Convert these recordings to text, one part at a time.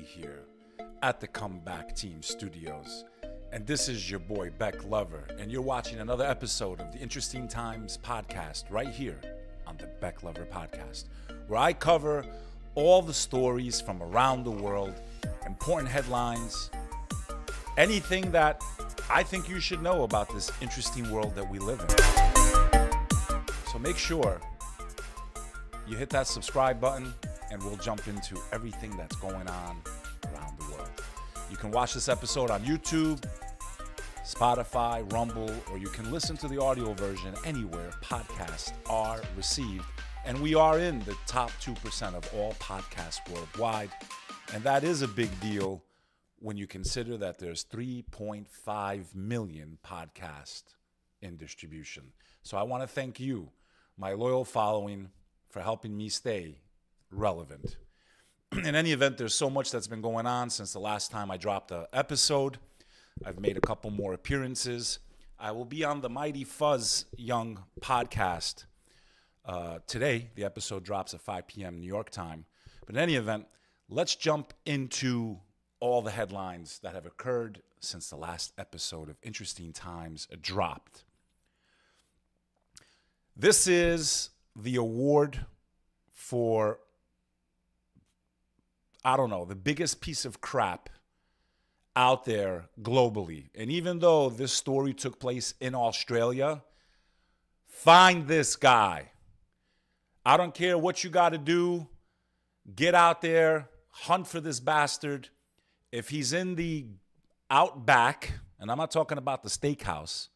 Xray here at the Comeback Team Studios. And this is your boy, Bek Lover, and you're watching another episode of the Interesting Times podcast right here on the Bek Lover Podcast, where I cover all the stories from around the world, important headlines, anything that I think you should know about this interesting world that we live in. So make sure you hit that subscribe button and we'll jump into everything that's going on around the world. You can watch this episode on YouTube, Spotify, Rumble, or you can listen to the audio version anywhere podcasts are received. And we are in the top 2% of all podcasts worldwide. And that is a big deal when you consider that there's 3.5 million podcasts in distribution. So I want to thank you, my loyal following, for helping me stay relevant. In any event, there's so much that's been going on since the last time I dropped an episode. I've made a couple more appearances. I will be on the Mighty Fuzz Young podcast today. The episode drops at 5 p.m. New York time. But in any event, let's jump into all the headlines that have occurred since the last episode of Interesting Times dropped. This is the award for, I don't know, the biggest piece of crap out there globally. And even though this story took place in Australia, find this guy. I don't care what you got to do. Get out there, hunt for this bastard. If he's in the outback, and I'm not talking about the steakhouse,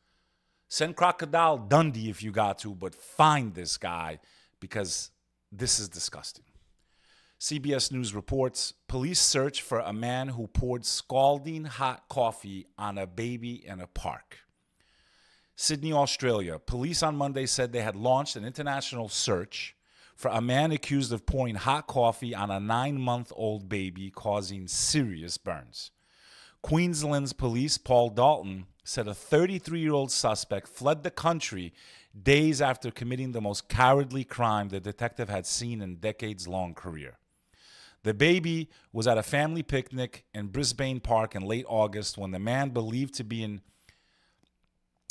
send Crocodile Dundee if you got to, but find this guy because this is disgusting. CBS News reports, police search for a man who poured scalding hot coffee on a baby in a park. Sydney, Australia. Police on Monday said they had launched an international search for a man accused of pouring hot coffee on a 9-month-old baby, causing serious burns. Queensland's police, Paul Dalton, said a 33-year-old suspect fled the country days after committing the most cowardly crime the detective had seen in a decades-long career. The baby was at a family picnic in Brisbane Park in late August when the man believed to be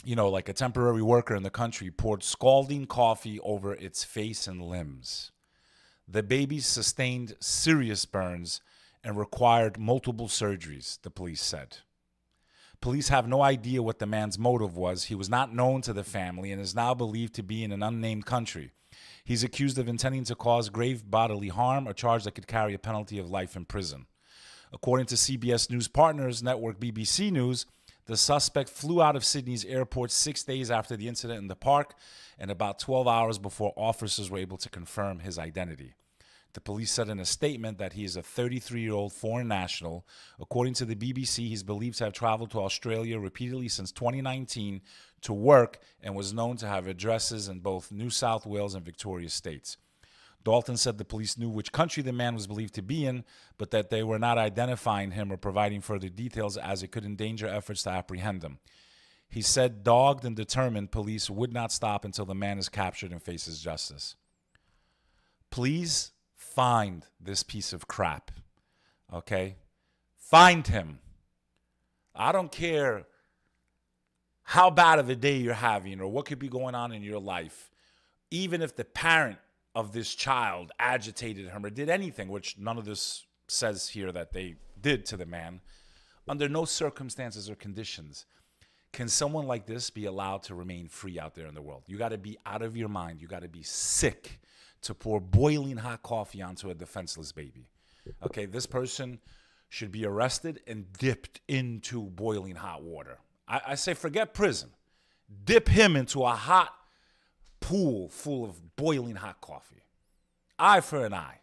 like a temporary worker in the country poured scalding coffee over its face and limbs. The baby sustained serious burns and required multiple surgeries, the police said. Police have no idea what the man's motive was. He was not known to the family and is now believed to be in an unnamed country. He's accused of intending to cause grave bodily harm, a charge that could carry a penalty of life in prison. According to CBS News partners network BBC News, the suspect flew out of Sydney's airport 6 days after the incident in the park and about 12 hours before officers were able to confirm his identity. The police said in a statement that he is a 33-year-old foreign national. According to the BBC, he's believed to have traveled to Australia repeatedly since 2019 to work and was known to have addresses in both New South Wales and Victoria states. Dalton said the police knew which country the man was believed to be in, but that they were not identifying him or providing further details as it could endanger efforts to apprehend him. He said dogged and determined police would not stop until the man is captured and faces justice. Please find this piece of crap, okay? Find him. I don't care how bad of a day you're having or what could be going on in your life. Even if the parent of this child agitated him or did anything, which none of this says here that they did to the man, under no circumstances or conditions can someone like this be allowed to remain free out there in the world. You got to be out of your mind. You got to be sick to pour boiling hot coffee onto a defenseless baby. Okay, this person should be arrested and dipped into boiling hot water. I say forget prison. Dip him into a hot pool full of boiling hot coffee. Eye for an eye.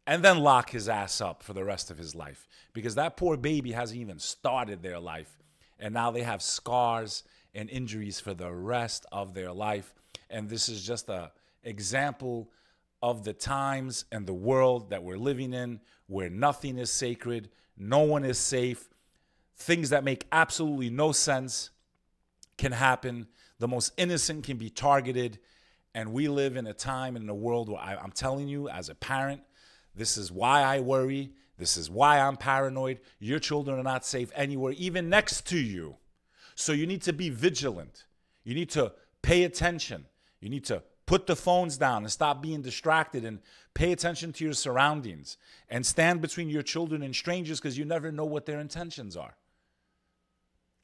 And then lock his ass up for the rest of his life. Because that poor baby hasn't even started their life. And now they have scars and injuries for the rest of their life. And this is just an example of the times and the world that we're living in, where nothing is sacred, no one is safe. Things that make absolutely no sense can happen. The most innocent can be targeted. And we live in a time and in a world where I'm telling you, as a parent, this is why I worry. This is why I'm paranoid. Your children are not safe anywhere, even next to you. So you need to be vigilant. You need to pay attention. You need to put the phones down and stop being distracted and pay attention to your surroundings and stand between your children and strangers because you never know what their intentions are.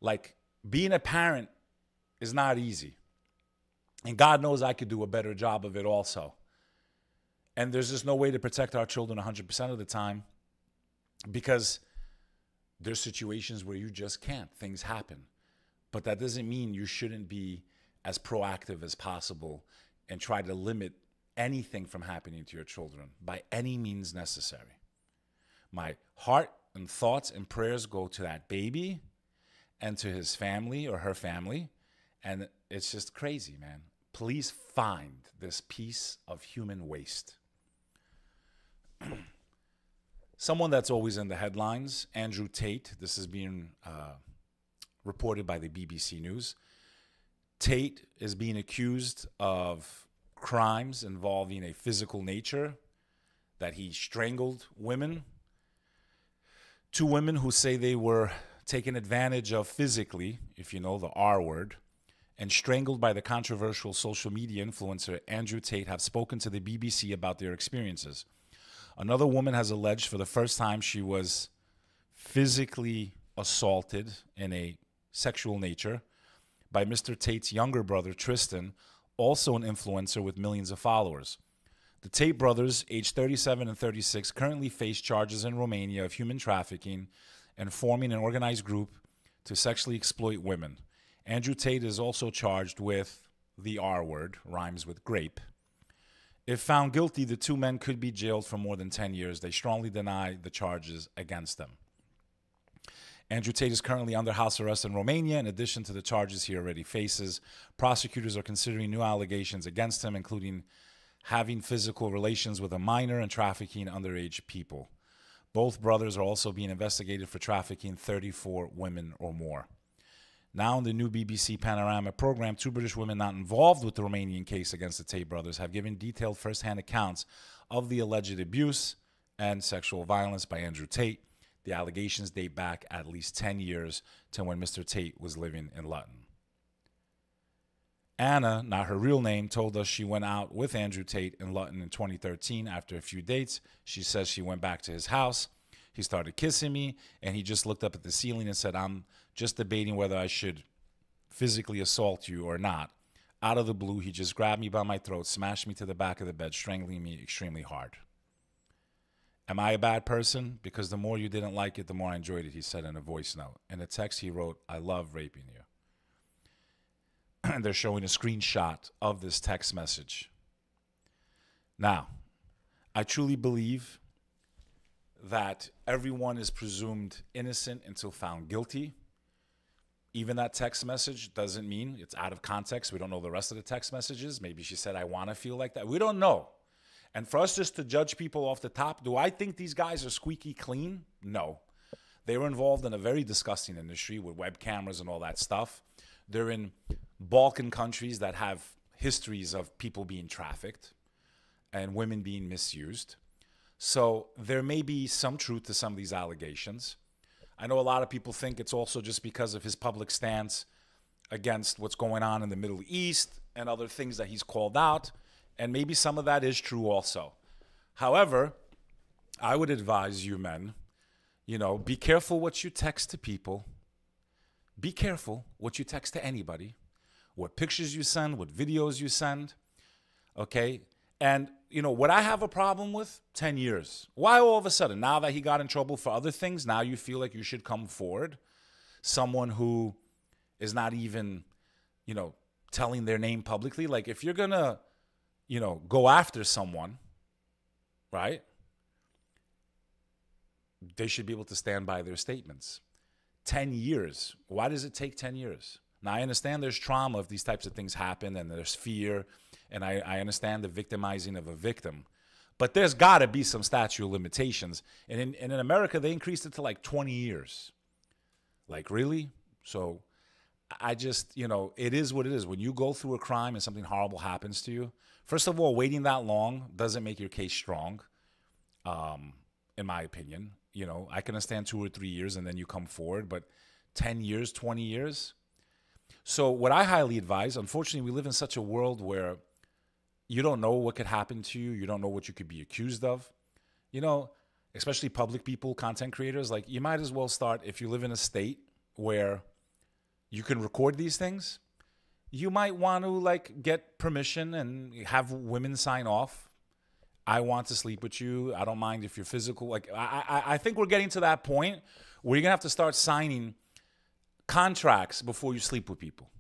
Like, being a parent is not easy. And God knows I could do a better job of it also. And there's just no way to protect our children 100% of the time because there's situations where you just can't. Things happen. But that doesn't mean you shouldn't be as proactive as possible and try to limit anything from happening to your children by any means necessary. My heart and thoughts and prayers go to that baby and to his family or her family. And it's just crazy, man. Please find this piece of human waste. Someone that's always in the headlines, Andrew Tate. This is being reported by the BBC News. Tate is being accused of crimes involving a physical nature, that he strangled women. 2 women who say they were taken advantage of physically, if you know the R word, and strangled by the controversial social media influencer Andrew Tate have spoken to the BBC about their experiences. Another woman has alleged for the first time she was physically assaulted in a sexual nature by Mr. Tate's younger brother, Tristan, also an influencer with millions of followers. The Tate brothers, aged 37 and 36, currently face charges in Romania of human trafficking and forming an organized group to sexually exploit women. Andrew Tate is also charged with the R word, rhymes with grape. If found guilty, the 2 men could be jailed for more than 10 years. They strongly deny the charges against them. Andrew Tate is currently under house arrest in Romania. In addition to the charges he already faces, prosecutors are considering new allegations against him, including having physical relations with a minor and trafficking underage people. Both brothers are also being investigated for trafficking 34 women or more. Now, in the new BBC Panorama program, 2 British women not involved with the Romanian case against the Tate brothers have given detailed first-hand accounts of the alleged abuse and sexual violence by Andrew Tate. The allegations date back at least 10 years to when Mr. Tate was living in Luton. Anna, not her real name, told us she went out with Andrew Tate in Luton in 2013. After a few dates, she says she went back to his house. He started kissing me, and he just looked up at the ceiling and said, "I'm just debating whether I should physically assault you or not." Out of the blue, he just grabbed me by my throat, smashed me to the back of the bed, strangling me extremely hard. Am I a bad person? Because the more you didn't like it, the more I enjoyed it, he said in a voice note. In a text, he wrote, "I love raping you." And they're showing a screenshot of this text message. Now, I truly believe that everyone is presumed innocent until found guilty. Even that text message doesn't mean it's out of context. We don't know the rest of the text messages. Maybe she said, "I want to feel like that." We don't know. And for us just to judge people off the top, do I think these guys are squeaky clean? No. They were involved in a very disgusting industry with web cameras and all that stuff. They're in Balkan countries that have histories of people being trafficked and women being misused. So there may be some truth to some of these allegations. I know a lot of people think it's also just because of his public stance against what's going on in the Middle East and other things that he's called out. And maybe some of that is true also. However, I would advise you men, be careful what you text to people. Be careful what you text to anybody, what pictures you send, what videos you send, okay? And, what I have a problem with, 10 years. Why all of a sudden, now that he got in trouble for other things, now you feel like you should come forward? Someone who is not even, telling their name publicly. Like, if you're going to, go after someone, right? They should be able to stand by their statements. 10 years. Why does it take 10 years? Now, I understand there's trauma if these types of things happen, and there's fear, and I understand the victimizing of a victim. But there's got to be some statute of limitations. And in America, they increased it to like 20 years. Like, really? So I just, it is what it is. When you go through a crime and something horrible happens to you, first of all, waiting that long doesn't make your case strong, in my opinion. I can understand 2 or 3 years and then you come forward, but 10 years, 20 years. So what I highly advise, unfortunately, we live in such a world where you don't know what could happen to you. You don't know what you could be accused of. Especially public people, content creators, like you might as well start, if you live in a state where you can record these things, you might want to like get permission and have women sign off. I want to sleep with you. I don't mind if you're physical. Like I think we're getting to that point where you're gonna have to start signing contracts before you sleep with people.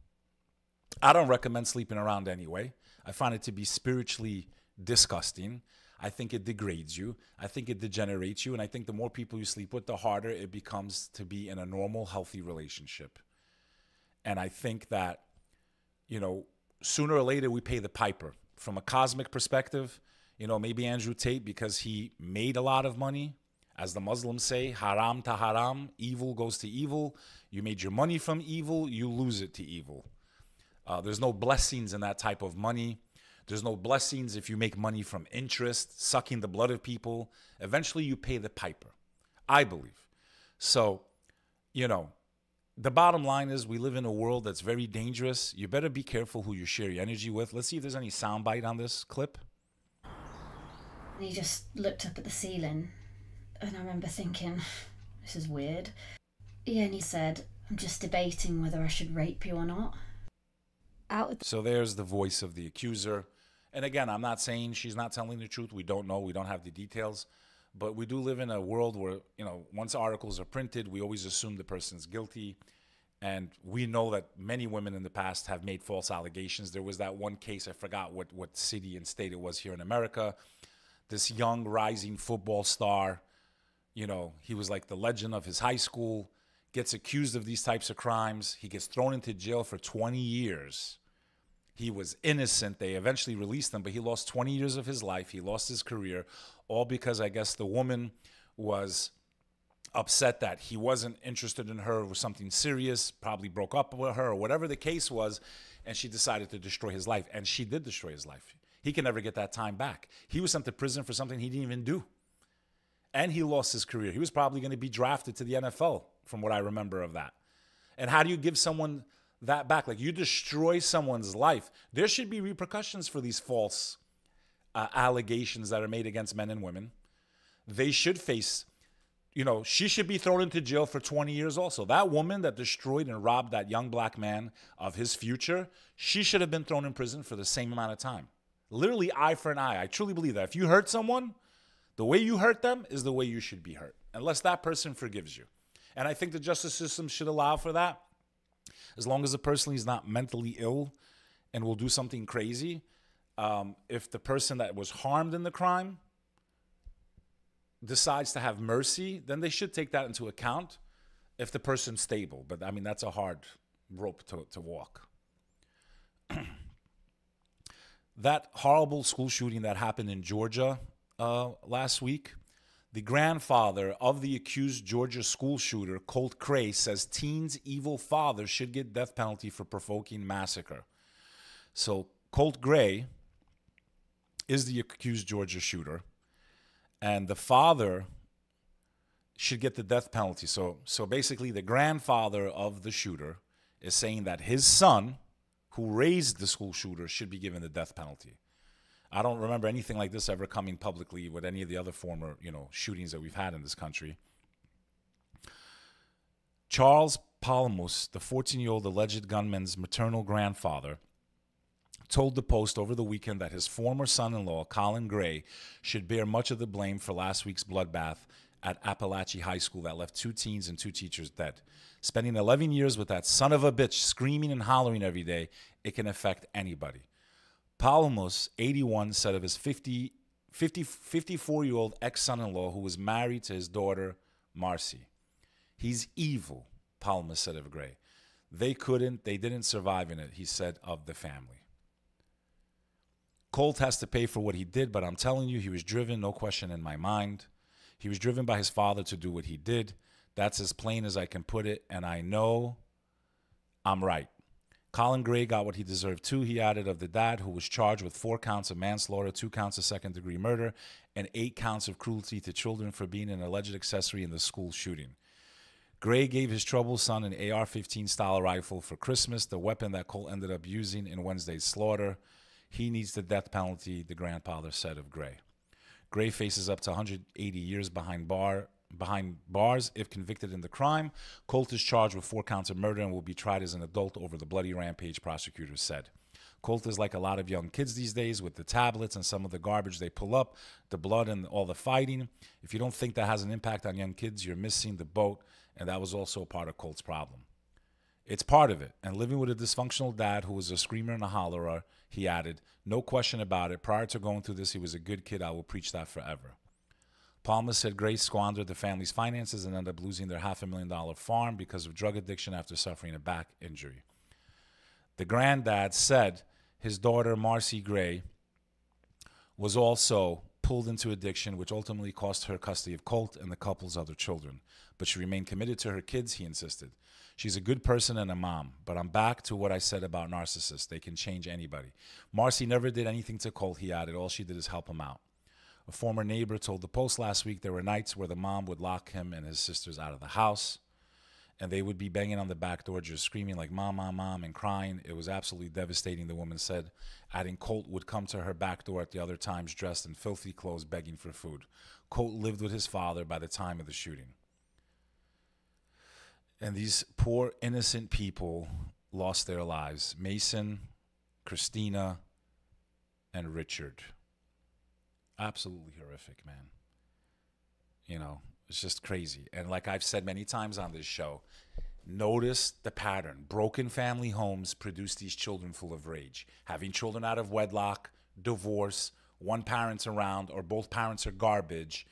I don't recommend sleeping around anyway. I find it to be spiritually disgusting. I think it degrades you. I think it degenerates you. And I think the more people you sleep with, the harder it becomes to be in a normal, healthy relationship. And I think that, sooner or later we pay the piper. From a cosmic perspective, maybe Andrew Tate, because he made a lot of money, as the Muslims say, haram to haram, evil goes to evil. You made your money from evil, you lose it to evil. There's no blessings in that type of money. There's no blessings if you make money from interest, sucking the blood of people. Eventually you pay the piper, I believe. So, the bottom line is we live in a world that's very dangerous. You better be careful who you share your energy with. Let's see if there's any soundbite on this clip. He just looked up at the ceiling, and I remember thinking, this is weird. Yeah, and he said, I'm just debating whether I should rape you or not. So there's the voice of the accuser. And again, I'm not saying she's not telling the truth. We don't know. We don't have the details. But we do live in a world where, once articles are printed, we always assume the person's guilty. And we know that many women in the past have made false allegations. There was that one case, I forgot what city and state it was here in America. This young rising football star, he was like the legend of his high school, gets accused of these types of crimes. He gets thrown into jail for 20 years. He was innocent. They eventually released him, but he lost 20 years of his life. He lost his career, all because I guess the woman was upset that he wasn't interested in her with something serious, probably broke up with her or whatever the case was, and she decided to destroy his life. And she did destroy his life. He can never get that time back. He was sent to prison for something he didn't even do. And he lost his career. He was probably going to be drafted to the NFL, from what I remember of that. And how do you give someone that back? Like, you destroy someone's life. There should be repercussions for these false allegations that are made against men and women. They should face, she should be thrown into jail for 20 years also. That woman that destroyed and robbed that young black man of his future, she should have been thrown in prison for the same amount of time. Literally eye for an eye. I truly believe that. If you hurt someone, the way you hurt them is the way you should be hurt, unless that person forgives you. And I think the justice system should allow for that. As long as the person is not mentally ill and will do something crazy, if the person that was harmed in the crime decides to have mercy, then they should take that into account if the person's stable. But, that's a hard rope to walk. That horrible school shooting that happened in Georgia last week, the grandfather of the accused Georgia school shooter, Colt Xray, says teen's evil father should get death penalty for provoking massacre. So Colt Xray is the accused Georgia shooter, and the father should get the death penalty. So basically the grandfather of the shooter is saying that his son, who raised the school shooter, should be given the death penalty. I don't remember anything like this ever coming publicly with any of the other former, shootings that we've had in this country. Charles Palamus, the 14-year-old alleged gunman's maternal grandfather, told the Post over the weekend that his former son-in-law, Colin Xray, should bear much of the blame for last week's bloodbath at Appalachia High School that left 2 teens and 2 teachers dead. Spending 11 years with that son of a bitch screaming and hollering every day, it can affect anybody. Palamus, 81, said of his 54-year-old ex-son-in-law who was married to his daughter, Marcy. He's evil, Palamus said of Xray. They didn't survive in it, he said of the family. Colt has to pay for what he did, but I'm telling you, he was driven, no question in my mind. He was driven by his father to do what he did. That's as plain as I can put it, and I know I'm right. Colin Xray got what he deserved too, he added, of the dad who was charged with 4 counts of manslaughter, 2 counts of second-degree murder, and 8 counts of cruelty to children for being an alleged accessory in the school shooting. Xray gave his troubled son an AR-15 style rifle for Christmas, the weapon that Colt ended up using in Wednesday's slaughter. He needs the death penalty, the grandfather said of Xray. Xray faces up to 180 years behind bars if convicted in the crime. Colt is charged with 4 counts of murder and will be tried as an adult over the bloody rampage, prosecutors said. Colt is like a lot of young kids these days with the tablets and some of the garbage they pull up, the blood and all the fighting. If you don't think that has an impact on young kids, you're missing the boat, and that was also a part of Colt's problem. It's part of it, and living with a dysfunctional dad who was a screamer and a hollerer, he added, no question about it. Prior to going through this, he was a good kid. I will preach that forever. Palmer said Xray squandered the family's finances and ended up losing their $500,000 farm because of drug addiction after suffering a back injury. The granddad said his daughter, Marcy Xray, was also pulled into addiction, which ultimately cost her custody of Colt and the couple's other children. But she remained committed to her kids, he insisted. She's a good person and a mom, but I'm back to what I said about narcissists. They can change anybody. Marcy never did anything to Colt, he added. All she did is help him out. A former neighbor told the Post last week there were nights where the mom would lock him and his sisters out of the house, and they would be banging on the back door just screaming like, Mom, Mom, Mom, and crying. It was absolutely devastating, the woman said, adding Colt would come to her back door at the other times dressed in filthy clothes begging for food. Colt lived with his father by the time of the shooting. And these poor, innocent people lost their lives. Mason, Christina, and Richard. Absolutely horrific, man. You know, it's just crazy. And like I've said many times on this show, notice the pattern. Broken family homes produce these children full of rage. Having children out of wedlock, divorce, one parent's around, or both parents are garbage.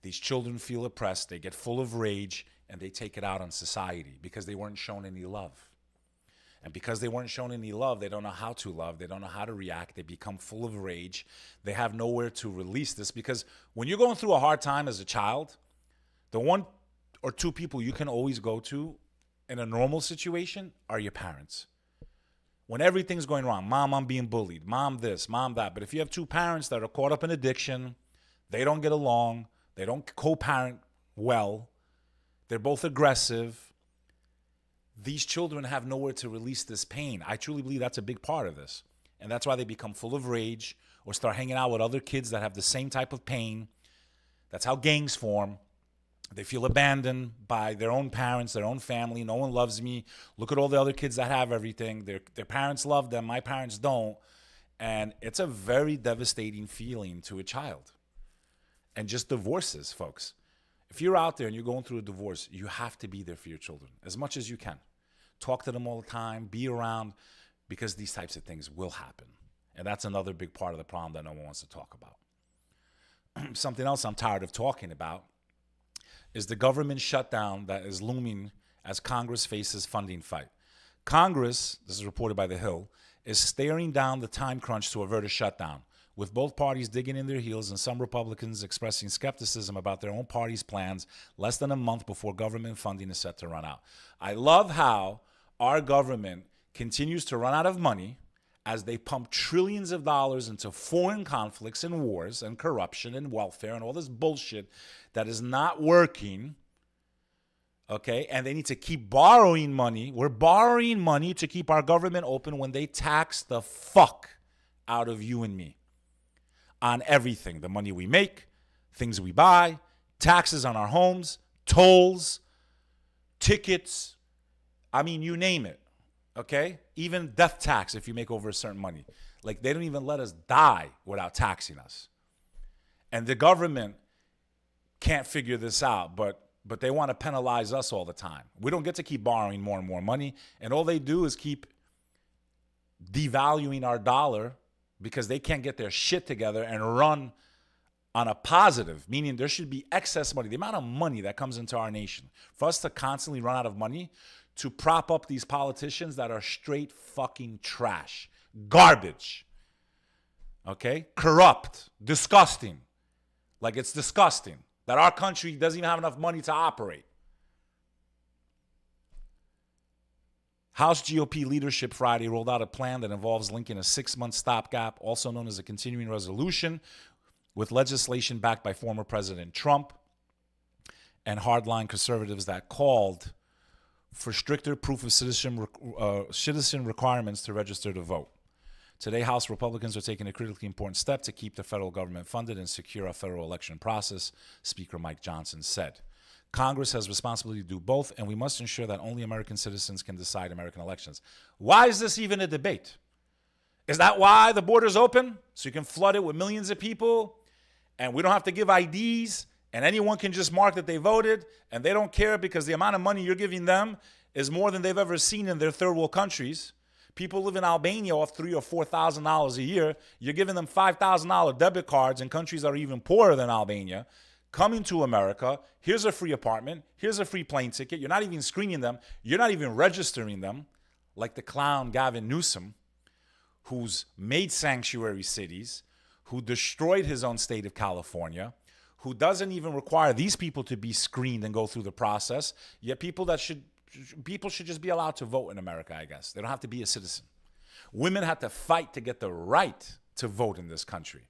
These children feel oppressed. They get full of rage, and they take it out on society because they weren't shown any love. And because they weren't shown any love, they don't know how to love. They don't know how to react. They become full of rage. They have nowhere to release this, because when you're going through a hard time as a child, the 1 or 2 people you can always go to in a normal situation are your parents. When everything's going wrong, Mom, I'm being bullied, Mom this, Mom that. But if you have 2 parents that are caught up in addiction, they don't get along, they don't co-parent well, they're both aggressive, these children have nowhere to release this pain. I truly believe that's a big part of this. And that's why they become full of rage or start hanging out with other kids that have the same type of pain. That's how gangs form. They feel abandoned by their own parents, their own family. No one loves me. Look at all the other kids that have everything. Their parents love them. My parents don't. And it's a very devastating feeling to a child. And just divorces, folks. If you're out there and you're going through a divorce, you have to be there for your children as much as you can. Talk to them all the time. Be around, because these types of things will happen. And that's another big part of the problem that no one wants to talk about. Something else I'm tired of talking about is the government shutdown that is looming as Congress faces funding fight. Congress, this is reported by The Hill, is staring down the time crunch to avert a shutdown, with both parties digging in their heels and some Republicans expressing skepticism about their own party's plans less than a month before government funding is set to run out. I love how our government continues to run out of money as they pump trillions of dollars into foreign conflicts and wars and corruption and welfare and all this bullshit that is not working. Okay, and they need to keep borrowing money. We're borrowing money to keep our government open when they tax the fuck out of you and me on everything. The money we make, things we buy, taxes on our homes, tolls, tickets. I mean, you name it. Okay? Even death tax if you make over a certain money. Like, they don't even let us die without taxing us. And the government can't figure this out, but they want to penalize us all the time. We don't get to keep borrowing more and more money, and all they do is keep devaluing our dollar because they can't get their shit together and run on a positive, meaning there should be excess money. The amount of money that comes into our nation, for us to constantly run out of money to prop up these politicians that are straight fucking trash, garbage, okay? Corrupt, disgusting. Like, it's disgusting that our country doesn't even have enough money to operate. House GOP leadership Friday rolled out a plan that involves linking a 6-month stopgap, also known as a continuing resolution, with legislation backed by former President Trump and hardline conservatives that called for stricter proof of citizen requirements to register to vote. Today, House Republicans are taking a critically important step to keep the federal government funded and secure our federal election process, Speaker Mike Johnson said. Congress has responsibility to do both, and we must ensure that only American citizens can decide American elections. Why is this even a debate? Is that why the border's open? So you can flood it with millions of people, and we don't have to give IDs, and anyone can just mark that they voted, and they don't care because the amount of money you're giving them is more than they've ever seen in their third world countries. People live in Albania off $3,000 or $4,000 a year. You're giving them $5,000 debit cards in countries that are even poorer than Albania. Coming to America, here's a free apartment, here's a free plane ticket. You're not even screening them. You're not even registering them, like the clown Gavin Newsom, who's made sanctuary cities, who destroyed his own state of California, who doesn't even require these people to be screened and go through the process. Yet people should just be allowed to vote in America, I guess. They don't have to be a citizen. Women had to fight to get the right to vote in this country.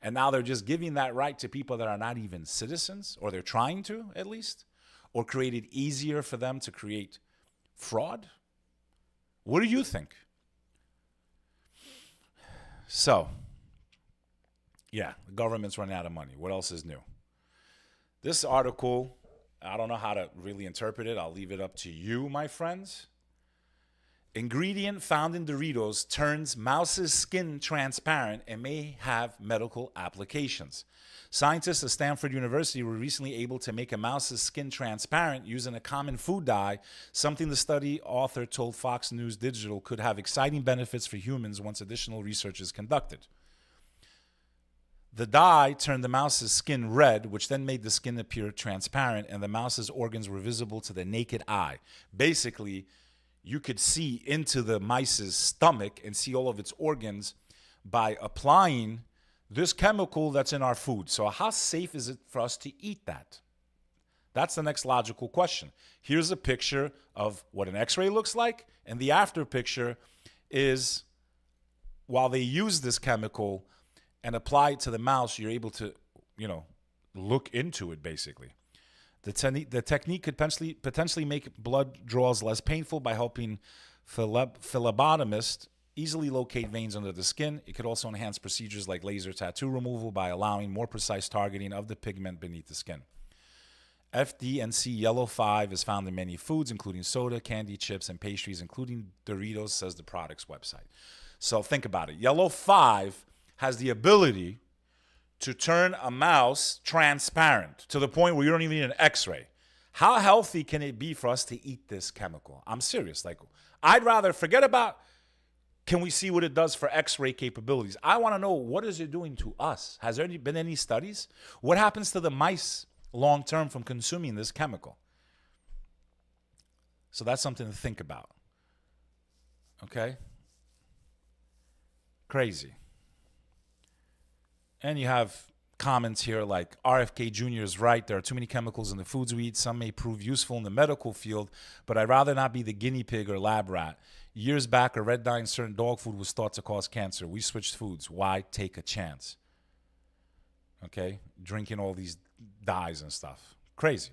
And now they're just giving that right to people that are not even citizens, or they're trying to, at least, or create it easier for them to create fraud. What do you think? So, yeah, the government's running out of money. What else is new? This article, I don't know how to really interpret it. I'll leave it up to you, my friends. Ingredient found in Doritos turns mouse's skin transparent and may have medical applications. Scientists at Stanford University were recently able to make a mouse's skin transparent using a common food dye, something the study author told Fox News Digital could have exciting benefits for humans once additional research is conducted. The dye turned the mouse's skin red, which then made the skin appear transparent, and the mouse's organs were visible to the naked eye. Basically, you could see into the mice's stomach and see all of its organs by applying this chemical that's in our food. So how safe is it for us to eat that? That's the next logical question. Here's a picture of what an X-ray looks like, and the after picture is while they use this chemical and apply it to the mouse, you're able to, look into it, basically. The technique could potentially make blood draws less painful by helping phlebotomists easily locate veins under the skin. It could also enhance procedures like laser tattoo removal by allowing more precise targeting of the pigment beneath the skin. FD&C Yellow 5 is found in many foods, including soda, candy, chips, and pastries, including Doritos, says the product's website. So think about it. Yellow 5 has the ability to turn a mouse transparent to the point where you don't even need an X-ray. How healthy can it be for us to eat this chemical? I'm serious. Like, I'd rather forget about can we see what it does for X-ray capabilities. I want to know, what is it doing to us? Has there been any studies? What happens to the mice long-term from consuming this chemical? So that's something to think about. Okay? Crazy. And you have comments here like, RFK Jr. is right. There are too many chemicals in the foods we eat. Some may prove useful in the medical field, but I'd rather not be the guinea pig or lab rat. Years back, a red dye in certain dog food was thought to cause cancer. We switched foods. Why take a chance? Okay? Drinking all these dyes and stuff. Crazy.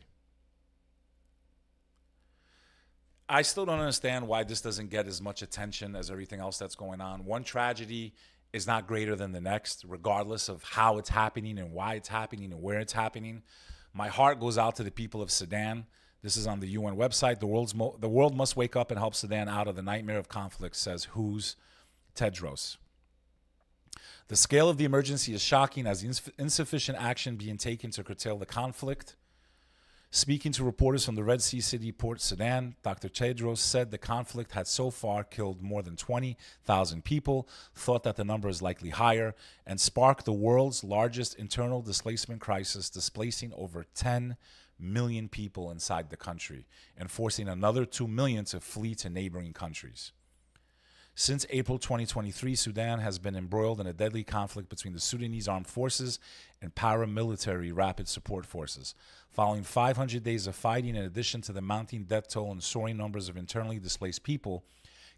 I still don't understand why this doesn't get as much attention as everything else that's going on. One tragedy is not greater than the next, regardless of how it's happening and why it's happening and where it's happening. My heart goes out to the people of Sudan. This is on the UN website. The world must wake up and help Sudan out of the nightmare of conflict, says WHO's Tedros. The scale of the emergency is shocking as insufficient action being taken to curtail the conflict. Speaking to reporters from the Red Sea city Port Sudan, Dr. Tedros said the conflict had so far killed more than 20,000 people, thought that the number is likely higher, and sparked the world's largest internal displacement crisis, displacing over 10 million people inside the country and forcing another 2 million to flee to neighboring countries. Since April 2023, Sudan has been embroiled in a deadly conflict between the Sudanese armed forces and paramilitary rapid support forces. Following 500 days of fighting, in addition to the mounting death toll and soaring numbers of internally displaced people,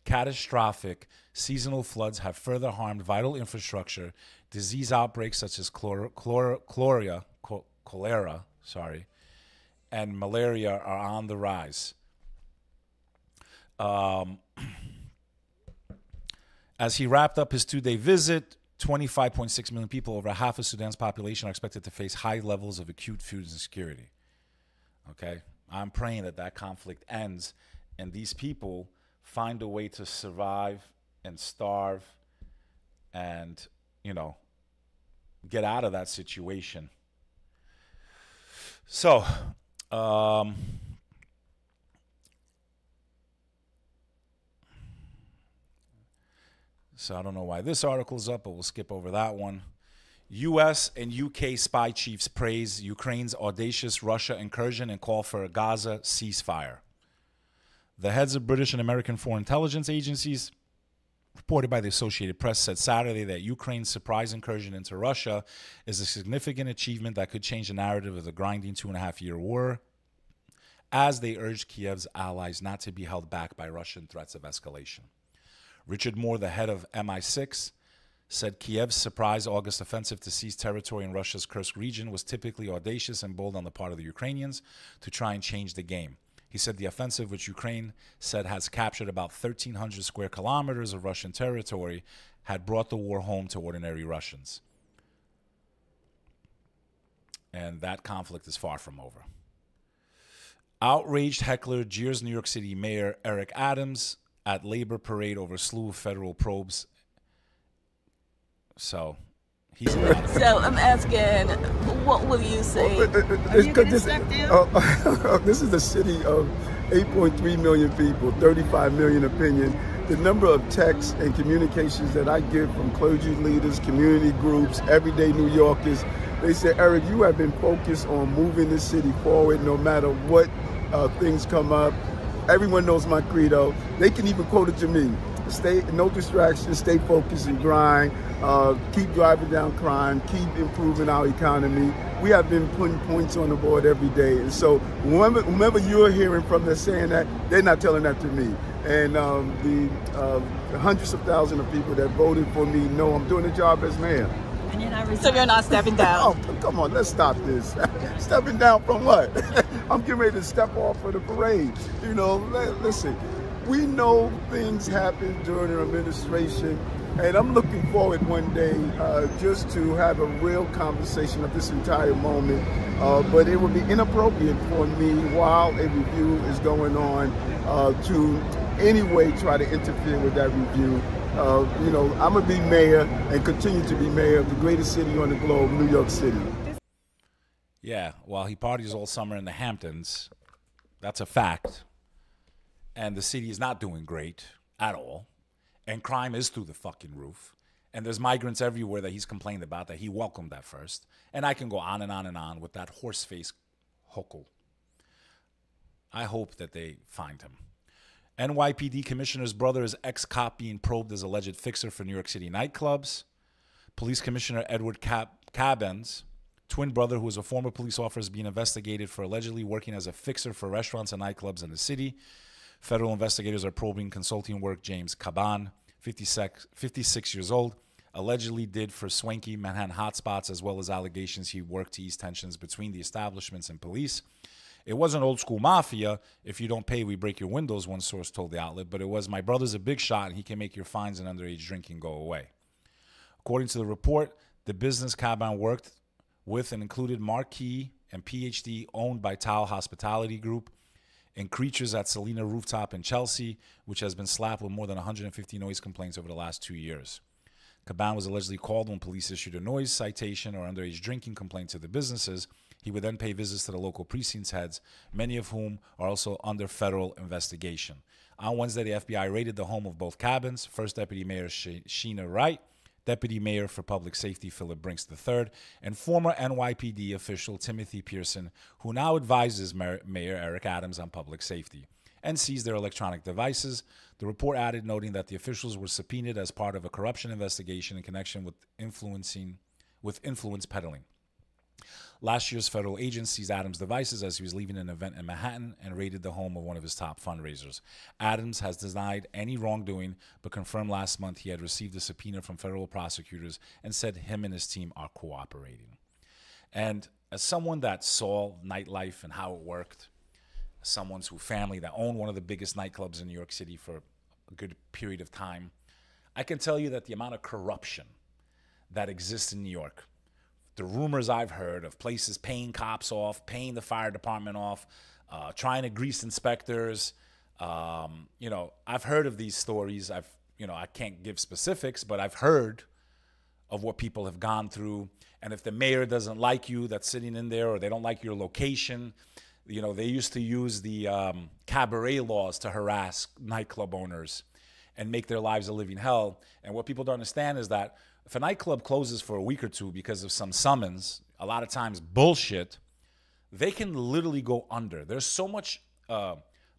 catastrophic seasonal floods have further harmed vital infrastructure. Disease outbreaks such as cholera, and malaria are on the rise. As he wrapped up his 2-day visit, 25.6 million people, over half of Sudan's population, are expected to face high levels of acute food insecurity. Okay? I'm praying that that conflict ends and these people find a way to survive and starve and, get out of that situation. So, so I don't know why this article's up, but we'll skip over that one. U.S. and U.K. spy chiefs praise Ukraine's audacious Russia incursion and call for a Gaza ceasefire. The heads of British and American foreign intelligence agencies, reported by the Associated Press, said Saturday that Ukraine's surprise incursion into Russia is a significant achievement that could change the narrative of the grinding 2.5-year war, as they urged Kiev's allies not to be held back by Russian threats of escalation. Richard Moore, the head of MI6, said Kiev's surprise August offensive to seize territory in Russia's Kursk region was typically audacious and bold on the part of the Ukrainians to try and change the game. He said the offensive, which Ukraine said has captured about 1,300 square kilometers of Russian territory, had brought the war home to ordinary Russians. And that conflict is far from over. Outraged heckler jeers New York City Mayor Eric Adams at labor parade over slew of federal probes. So, he's So I'm asking, what will you say? Are you going to step down? This is a city of 8.3 million people, 35 million opinion. The number of texts and communications that I get from clergy leaders, community groups, everyday New Yorkers, they say, Eric, you have been focused on moving this city forward no matter what things come up. Everyone knows my credo. They can even quote it to me. Stay, no distractions, stay focused and grind, keep driving down crime, keep improving our economy. We have been putting points on the board every day. And so whomever you're hearing from that's saying that, they're not telling that to me. And the hundreds of thousands of people that voted for me know I'm doing the job as mayor. And you're not so you're not stepping down? Oh, come on, let's stop this. Stepping down from what? I'm getting ready to step off for the parade. Listen. We know things happen during an administration, and I'm looking forward one day just to have a real conversation of this entire moment. But it would be inappropriate for me while a review is going on to anyway try to interfere with that review. I'm going to be mayor and continue to be mayor of the greatest city on the globe, New York City. Yeah, while he parties all summer in the Hamptons, that's a fact. And the city is not doing great at all. And crime is through the fucking roof. And there's migrants everywhere that he's complained about that he welcomed at first. And I can go on and on and on with that horse-faced hokel. I hope that they find him. NYPD commissioner's brother is ex-cop being probed as alleged fixer for New York City nightclubs. Police Commissioner Edward Cabens, twin brother who is a former police officer, is being investigated for allegedly working as a fixer for restaurants and nightclubs in the city. Federal investigators are probing consulting work James Caban, 56 years old, allegedly did for swanky Manhattan hotspots, as well as allegations he worked to ease tensions between the establishments and police. It wasn't old school mafia. If you don't pay, we break your windows, one source told the outlet. But it was, my brother's a big shot and he can make your fines and underage drinking go away. According to the report, the business Caban worked with and included Marquee and PhD, owned by Tao Hospitality Group, and Creatures at Selena Rooftop in Chelsea, which has been slapped with more than 150 noise complaints over the last 2 years. Caban was allegedly called when police issued a noise citation or underage drinking complaint to the businesses. He would then pay visits to the local precincts heads, many of whom are also under federal investigation. On Wednesday, the FBI raided the home of both Cabins, First Deputy Mayor Sheena Wright, Deputy Mayor for Public Safety Philip Brinks III, and former NYPD official Timothy Pearson, who now advises Mayor Eric Adams on public safety, and seized their electronic devices. The report added, noting that the officials were subpoenaed as part of a corruption investigation in connection with influence peddling. Last year's federal agents seized Adams' devices as he was leaving an event in Manhattan and raided the home of one of his top fundraisers. Adams has denied any wrongdoing, but confirmed last month he had received a subpoena from federal prosecutors and said him and his team are cooperating. And as someone that saw nightlife and how it worked, someone's family that owned one of the biggest nightclubs in New York City for a good period of time, I can tell you that the amount of corruption that exists in New York, the rumors I've heard of places paying cops off, paying the fire department off, trying to grease inspectors. I've heard of these stories. I can't give specifics, but I've heard of what people have gone through. And if the mayor doesn't like you that's sitting in there, or they don't like your location, they used to use the cabaret laws to harass nightclub owners and make their lives a living hell. And what people don't understand is that if a nightclub closes for a week or two because of some summons, a lot of times bullshit, they can literally go under. There's so much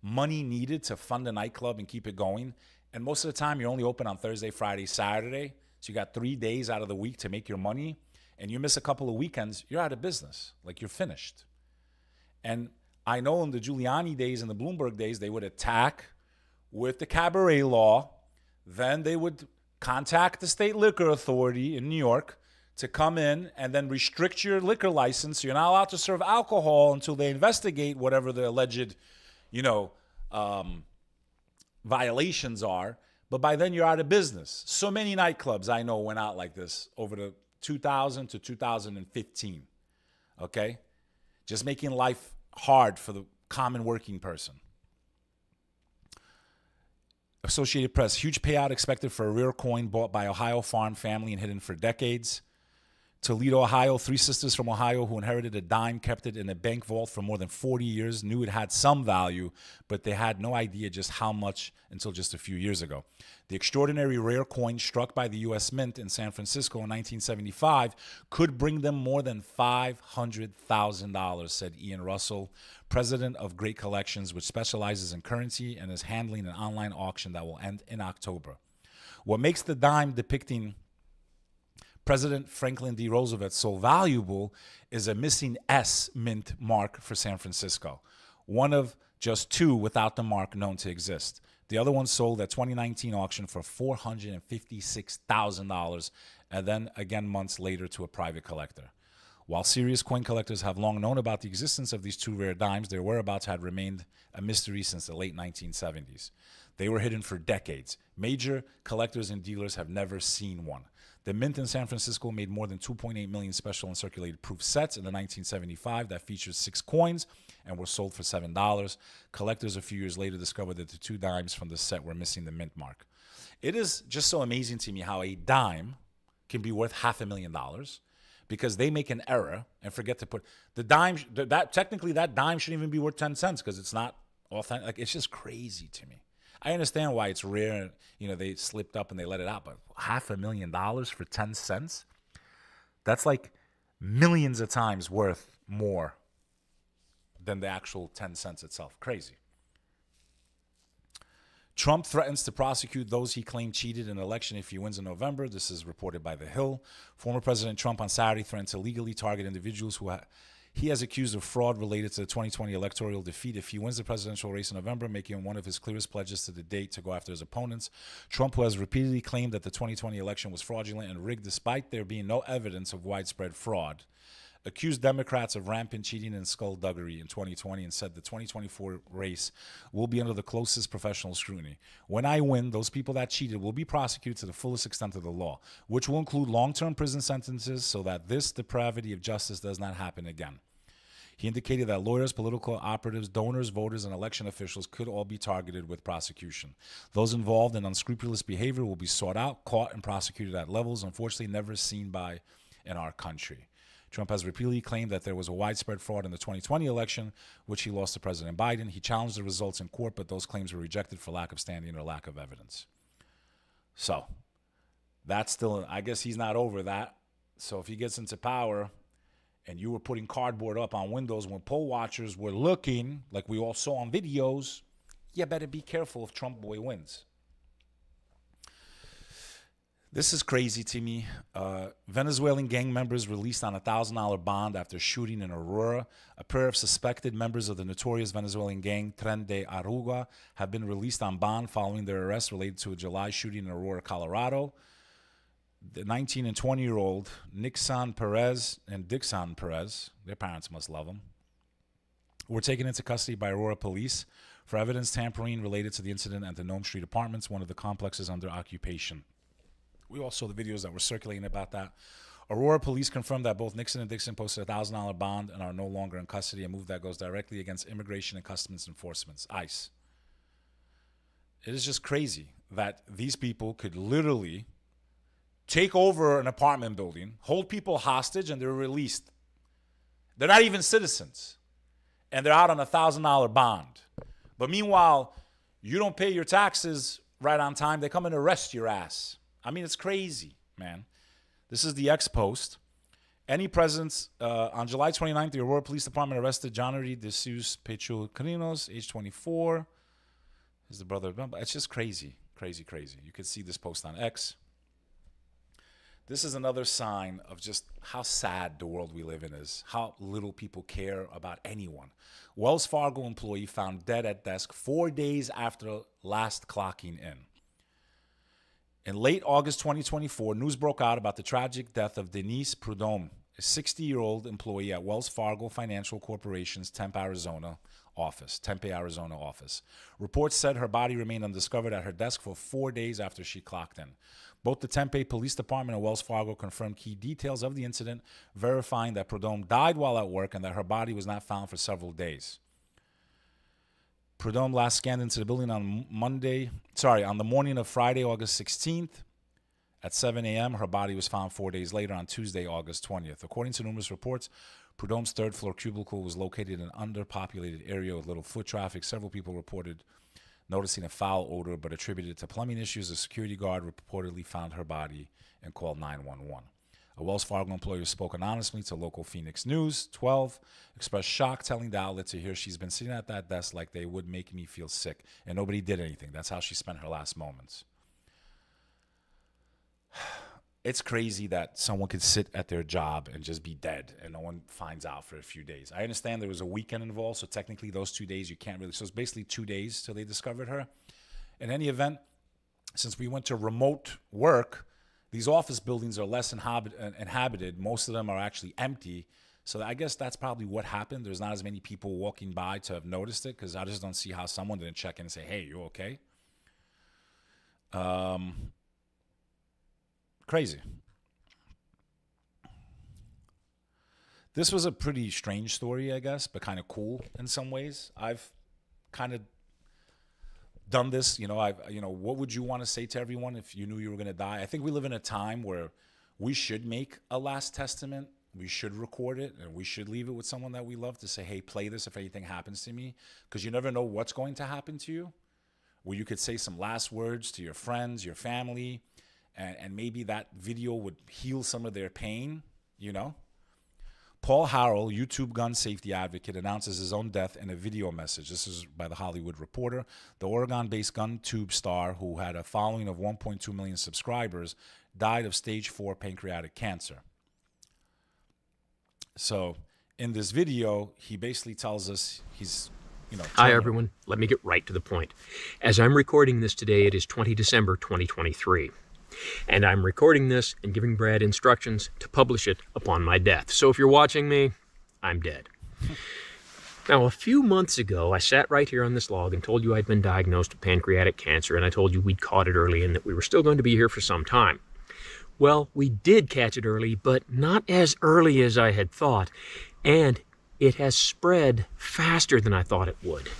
money needed to fund a nightclub and keep it going. And most of the time, you're only open on Thursday, Friday, Saturday. So you got 3 days out of the week to make your money. And you miss a couple of weekends, you're out of business. Like, you're finished. And I know in the Giuliani days and the Bloomberg days, they would attack with the cabaret law. Then they would contact the state liquor authority in New York to come in and then restrict your liquor license. So you're not allowed to serve alcohol until they investigate whatever the alleged, violations are. But by then you're out of business. So many nightclubs I know went out like this over the 2000 to 2015. Okay? Just making life hard for the common working person. Associated Press, huge payout expected for a rare coin bought by Ohio farm family and hidden for decades. Toledo, Ohio, 3 sisters from Ohio who inherited a dime, kept it in a bank vault for more than 40 years, knew it had some value, but they had no idea just how much until just a few years ago. The extraordinary rare coin struck by the U.S. Mint in San Francisco in 1975 could bring them more than $500,000, said Ian Russell, president of Great Collections, which specializes in currency and is handling an online auction that will end in October. What makes the dime depicting President Franklin D. Roosevelt so valuable is a missing S mint mark for San Francisco, one of just 2 without the mark known to exist. The other one sold at 2019 auction for $456,000 and then again months later to a private collector. While serious coin collectors have long known about the existence of these 2 rare dimes, their whereabouts had remained a mystery since the late 1970s. They were hidden for decades. Major collectors and dealers have never seen one. The Mint in San Francisco made more than 2.8 million special and circulated proof sets in the 1975 that featured 6 coins and were sold for $7. Collectors a few years later discovered that the 2 dimes from the set were missing the mint mark. It is just so amazing to me how a dime can be worth $500,000 because they make an error and forget to put the dime. Technically, that dime shouldn't even be worth 10 cents because it's not authentic. Like, it's just crazy to me. I understand why it's rare, they slipped up and they let it out, but $500,000 for 10 cents? That's like millions of times worth more than the actual 10 cents itself. Crazy. Trump threatens to prosecute those he claimed cheated in an election if he wins in November. This is reported by The Hill. Former President Trump on Saturday threatened to legally target individuals who he has accused of fraud related to the 2020 electoral defeat if he wins the presidential race in November, making one of his clearest pledges to the date to go after his opponents. Trump, who has repeatedly claimed that the 2020 election was fraudulent and rigged despite there being no evidence of widespread fraud, accused Democrats of rampant cheating and skullduggery in 2020 and said the 2024 race will be under the closest professional scrutiny. When I win, those people that cheated will be prosecuted to the fullest extent of the law, which will include long-term prison sentences so that this depravity of justice does not happen again. He indicated that lawyers, political operatives, donors, voters, and election officials could all be targeted with prosecution. Those involved in unscrupulous behavior will be sought out, caught, and prosecuted at levels unfortunately never seen by in our country. Trump has repeatedly claimed that there was a widespread fraud in the 2020 election, which he lost to President Biden. He challenged the results in court, but those claims were rejected for lack of standing or lack of evidence. So, That's still, I guess he's not over that. So if he gets into power and you were putting cardboard up on windows when poll watchers were looking, like we all saw on videos, you better be careful if Trump boy wins. This is crazy to me. Venezuelan gang members released on a $1,000 bond after shooting in Aurora. A pair of suspected members of the notorious Venezuelan gang Tren de Aragua have been released on bond following their arrest related to a July shooting in Aurora, Colorado. The 19 and 20-year-old Nixon Perez and Dixon Perez, their parents must love them, were taken into custody by Aurora police for evidence tampering related to the incident at the Nome Street Apartments, one of the complexes under occupation. We all saw the videos that were circulating about that. Aurora police confirmed that both Nixon and Dixon posted a $1,000 bond and are no longer in custody, a move that goes directly against Immigration and Customs Enforcement, ICE. It is just crazy that these people could literally take over an apartment building, hold people hostage, and they're released. They're not even citizens, and they're out on a $1,000 bond. But meanwhile, you don't pay your taxes right on time, they come and arrest your ass. I mean, it's crazy, man. This is the X-Post. Any presence, on July 29th, the Aurora Police Department arrested Johnny de Sus Pechucarinos, age 24. He's the brother of... It's just crazy, crazy, crazy. You could see this post on X. This is another sign of just how sad the world we live in is, how little people care about anyone. Wells Fargo employee found dead at desk 4 days after last clocking in. In late August 2024, news broke out about the tragic death of Denise Prudhomme, a 60-year-old employee at Wells Fargo Financial Corporation's Tempe, Arizona office. Reports said her body remained undiscovered at her desk for 4 days after she clocked in. Both the Tempe Police Department and Wells Fargo confirmed key details of the incident, verifying that Prudhomme died while at work and that her body was not found for several days. Prudhomme last scanned into the building on the morning of Friday, August 16th. At 7 a.m., her body was found 4 days later on Tuesday, August 20th. According to numerous reports, Prudhomme's third-floor cubicle was located in an underpopulated area with little foot traffic. Several people reported noticing a foul odor, but attributed it to plumbing issues. A security guard reportedly found her body and called 911. A Wells Fargo employee spoke anonymously to local Phoenix News 12, expressed shock, telling the outlet to hear she's been sitting at that desk like they would make me feel sick, and nobody did anything. That's how she spent her last moments. It's crazy that someone could sit at their job and just be dead and no one finds out for a few days. I understand there was a weekend involved, so technically those 2 days you can't really. So it's basically 2 days till they discovered her. In any event, since we went to remote work, these office buildings are less inhabited. Most of them are actually empty. So I guess that's probably what happened. There's not as many people walking by to have noticed it, because I just don't see how someone didn't check in and say, hey, you okay? Crazy. This was a pretty strange story, I guess, but kind of cool in some ways. I've kind of done this, what would you want to say to everyone if you knew you were going to die? I think we live in a time where we should make a last testament. We should record it, and we should leave it with someone that we love to say, hey, play this if anything happens to me, because you never know what's going to happen to you, where you could say some last words to your friends, your family, and maybe that video would heal some of their pain, Paul Harrell, YouTube gun safety advocate, announces his own death in a video message. This is by The Hollywood Reporter. The Oregon-based gun tube star, who had a following of 1.2 million subscribers, died of stage 4 pancreatic cancer. So in this video, he basically tells us he's, Hi, everyone. Let me get right to the point. As I'm recording this today, it is 20 December 2023. And I'm recording this and giving Brad instructions to publish it upon my death. So if you're watching me, I'm dead. Now, a few months ago, I sat right here on this log and told you I'd been diagnosed with pancreatic cancer, and I told you we'd caught it early and that we were still going to be here for some time. Well, we did catch it early, but not as early as I had thought, and it has spread faster than I thought it would.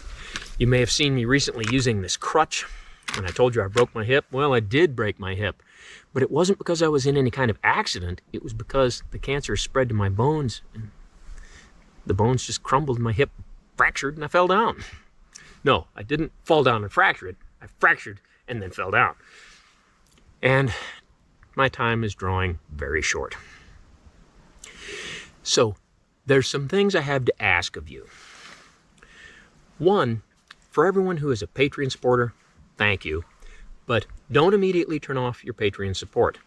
You may have seen me recently using this crutch. When I told you I broke my hip, well, I did break my hip. But it wasn't because I was in any kind of accident. It was because the cancer spread to my bones, and the bones just crumbled, my hip fractured, and I fell down. No, I didn't fall down and fracture it. I fractured and then fell down. And my time is drawing very short. So, there's some things I have to ask of you. One, for everyone who is a Patreon supporter, thank you. But don't immediately turn off your Patreon support.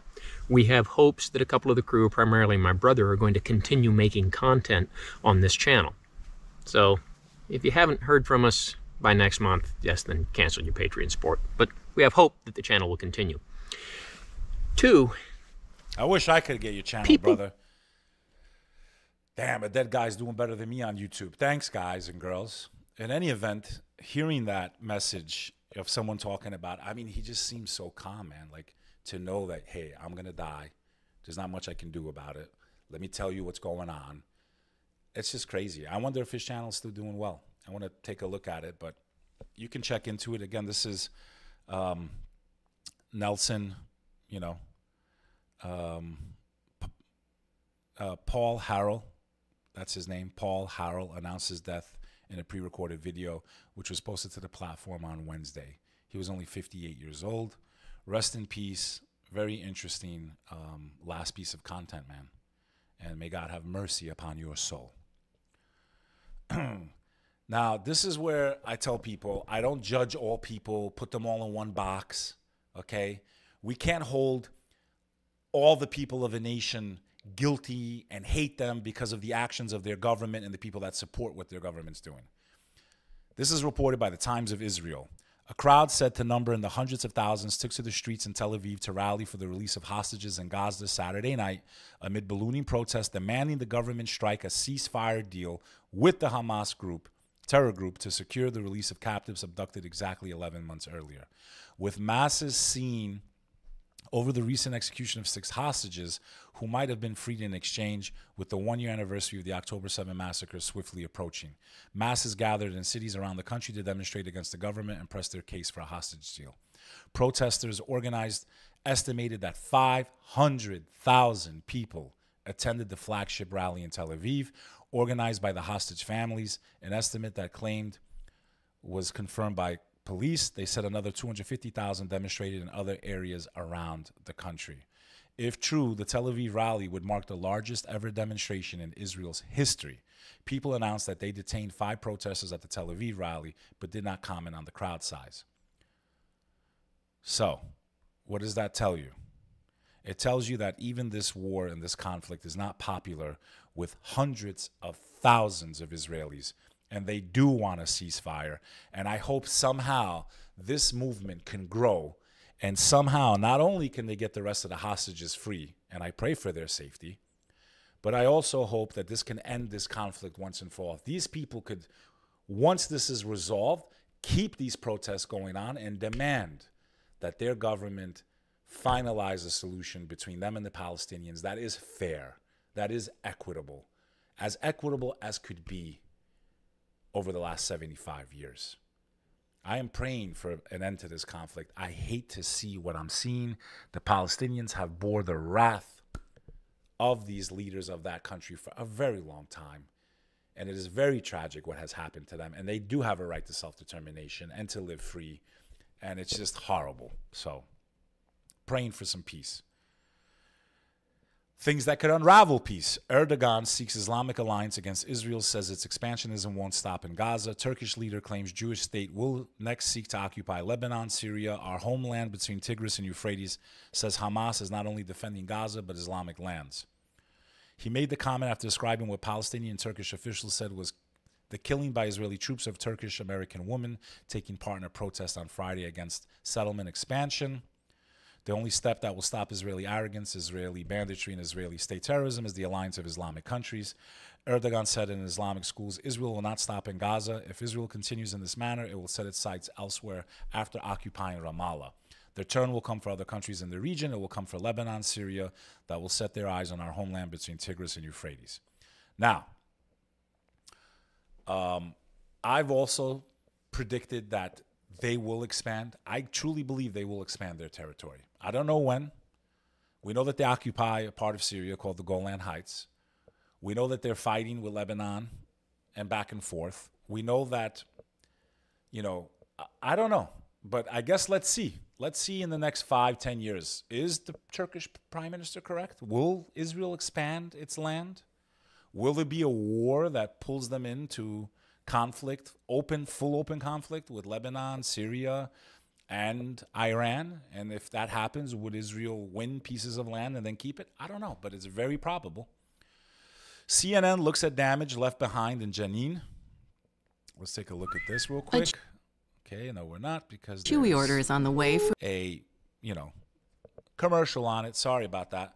We have hopes that a couple of the crew, primarily my brother, are going to continue making content on this channel. So, if you haven't heard from us by next month, yes, then cancel your Patreon support. But we have hope that the channel will continue. Two, I wish I could get your channel, brother. Damn, a dead guy's doing better than me on YouTube. Thanks, guys and girls. In any event, hearing that message of someone talking about, I mean, he just seems so calm, man. Like, to know that, hey, I'm going to die. There's not much I can do about it. Let me tell you what's going on. It's just crazy. I wonder if his channel's still doing well. I want to take a look at it, but you can check into it. Again, this is Nelson, Paul Harrell. That's his name. Paul Harrell announced his death in a pre-recorded video, which was posted to the platform on Wednesday. He was only 58 years old. Rest in peace. Very interesting last piece of content, man. And may God have mercy upon your soul. Now, this is where I tell people, I don't judge all people, put them all in one box, okay? We can't hold all the people of a nation guilty and hate them because of the actions of their government and the people that support what their government's doing. This is reported by the Times of Israel. A crowd said to number in the hundreds of thousands took to the streets in Tel Aviv to rally for the release of hostages in Gaza Saturday night amid ballooning protests demanding the government strike a ceasefire deal with the Hamas terror group to secure the release of captives abducted exactly 11 months earlier. With masses seen over the recent execution of 6 hostages who might have been freed in exchange, with the one-year anniversary of the October 7 massacre swiftly approaching. Masses gathered in cities around the country to demonstrate against the government and press their case for a hostage deal. Protesters organized estimated that 500,000 people attended the flagship rally in Tel Aviv, organized by the hostage families, an estimate that claimed was confirmed by police. They said another 250,000 demonstrated in other areas around the country. If true, the Tel Aviv rally would mark the largest ever demonstration in Israel's history. People announced that they detained 5 protesters at the Tel Aviv rally, but did not comment on the crowd size. So, what does that tell you? It tells you that even this war and this conflict is not popular with hundreds of thousands of Israelis, and they do want a ceasefire. And I hope somehow this movement can grow, and somehow not only can they get the rest of the hostages free, and I pray for their safety, but I also hope that this can end this conflict once and for all. These people could, once this is resolved, keep these protests going on and demand that their government finalize a solution between them and the Palestinians that is fair, that is equitable as could be over the last 75 years. I am praying for an end to this conflict. I hate to see what I'm seeing. The Palestinians have bore the wrath of these leaders of that country for a very long time. And it is very tragic what has happened to them. And they do have a right to self-determination and to live free. And it's just horrible. So, praying for some peace. Things that could unravel peace. Erdogan seeks Islamic alliance against Israel, says its expansionism won't stop in Gaza. Turkish leader claims Jewish state will next seek to occupy Lebanon, Syria, our homeland between Tigris and Euphrates, says Hamas is not only defending Gaza, but Islamic lands. He made the comment after describing what Palestinian and Turkish officials said was the killing by Israeli troops of Turkish-American woman taking part in a protest on Friday against settlement expansion. The only step that will stop Israeli arrogance, Israeli banditry, and Israeli state terrorism is the alliance of Islamic countries. Erdogan said in Islamic schools, Israel will not stop in Gaza. If Israel continues in this manner, it will set its sights elsewhere after occupying Ramallah. Their turn will come for other countries in the region. It will come for Lebanon, Syria, that will set their eyes on our homeland between Tigris and Euphrates. Now, I've also predicted that they will expand. I truly believe they will expand their territory. I don't know when. We know that they occupy a part of Syria called the Golan Heights. We know that they're fighting with Lebanon and back and forth. We know that, I don't know. But I guess let's see. Let's see in the next 5-10 years. Is the Turkish prime minister correct? Will Israel expand its land? Will there be a war that pulls them into conflict, full open conflict with Lebanon, Syria, and Iran? And if that happens, would Israel win pieces of land and then keep it? I don't know, but it's very probable. CNN looks at damage left behind in Jenin. Let's take a look at this real quick. Okay, no, we're not, because Chewy order is on the way for a, commercial on it. Sorry about that.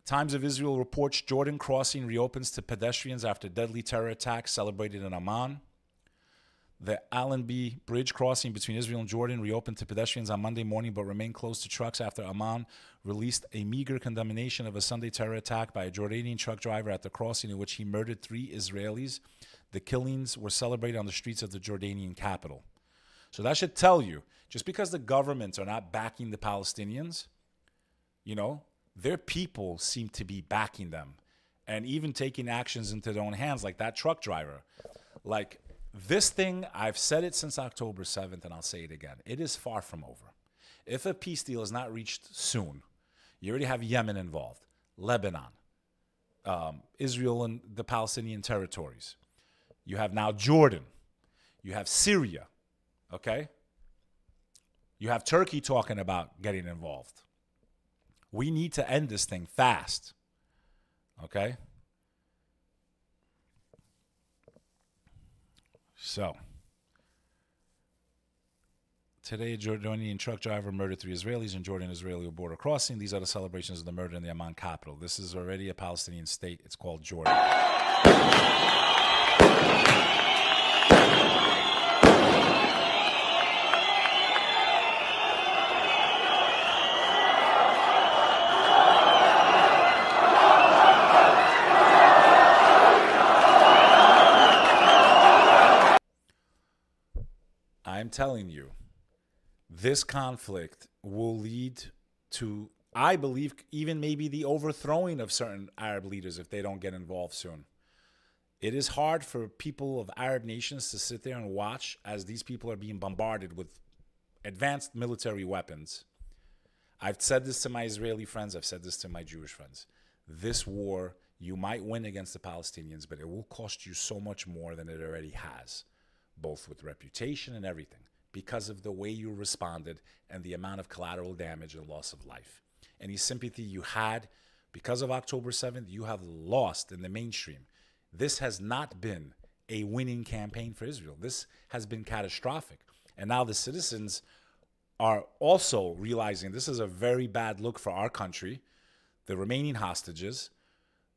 Times of Israel reports Jordan crossing reopens to pedestrians after deadly terror attack celebrated in Amman. The Allenby Bridge crossing between Israel and Jordan reopened to pedestrians on Monday morning but remained closed to trucks after Amman released a meager condemnation of a Sunday terror attack by a Jordanian truck driver at the crossing in which he murdered 3 Israelis. The killings were celebrated on the streets of the Jordanian capital. So that should tell you, just because the governments are not backing the Palestinians, their people seem to be backing them and even taking actions into their own hands, like that truck driver. Like this thing, I've said it since October 7th, and I'll say it again. It is far from over. If a peace deal is not reached soon, you already have Yemen involved, Lebanon, Israel and the Palestinian territories. You have now Jordan. You have Syria. Okay? You have Turkey talking about getting involved. We need to end this thing fast. Okay? So, today a Jordanian truck driver murdered 3 Israelis in Jordan-Israeli border crossing. These are the celebrations of the murder in the Amman capital. This is already a Palestinian state. It's called Jordan. I'm telling you, this conflict will lead to, I believe, even maybe the overthrowing of certain Arab leaders if they don't get involved soon. It is hard for people of Arab nations to sit there and watch as these people are being bombarded with advanced military weapons. I've said this to my Israeli friends. I've said this to my Jewish friends. This war, you might win against the Palestinians, but it will cost you so much more than it already has, both with reputation and everything, because of the way you responded and the amount of collateral damage and loss of life. Any sympathy you had because of October 7th, you have lost in the mainstream. This has not been a winning campaign for Israel. This has been catastrophic. And now the citizens are also realizing this is a very bad look for our country, the remaining hostages.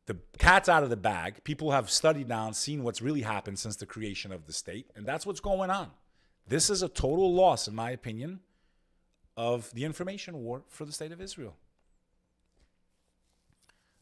The cat's out of the bag. People have studied now and seen what's really happened since the creation of the state, and that's what's going on. This is a total loss, in my opinion, of the information war for the state of Israel.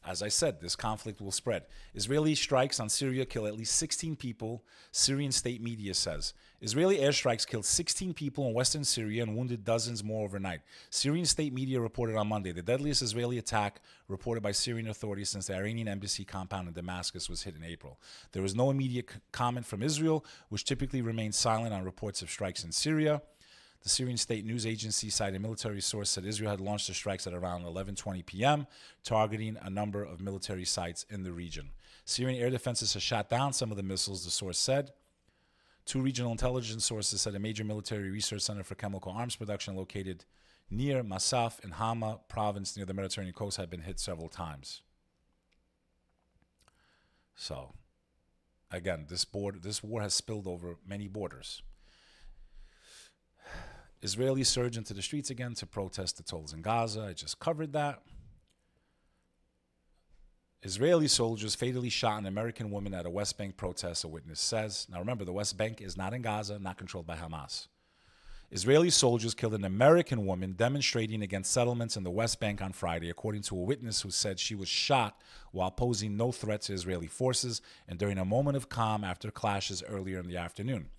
As I said, this conflict will spread. Israeli strikes on Syria kill at least 16 people, Syrian state media says. Israeli airstrikes killed 16 people in western Syria and wounded dozens more overnight. Syrian state media reported on Monday the deadliest Israeli attack reported by Syrian authorities since the Iranian embassy compound in Damascus was hit in April. There was no immediate comment from Israel, which typically remains silent on reports of strikes in Syria. The Syrian state news agency cited a military source said Israel had launched the strikes at around 11:20 p.m., targeting a number of military sites in the region. Syrian air defenses have shot down some of the missiles, the source said. 2 regional intelligence sources said a major military research center for chemical arms production located near Masaf in Hama province near the Mediterranean coast had been hit several times. So, again, this war has spilled over many borders. Israelis surge into the streets again to protest the tolls in Gaza. I just covered that. Israeli soldiers fatally shot an American woman at a West Bank protest, a witness says. Now remember, the West Bank is not in Gaza, not controlled by Hamas. Israeli soldiers killed an American woman demonstrating against settlements in the West Bank on Friday, according to a witness who said she was shot while posing no threat to Israeli forces and during a moment of calm after clashes earlier in the afternoon.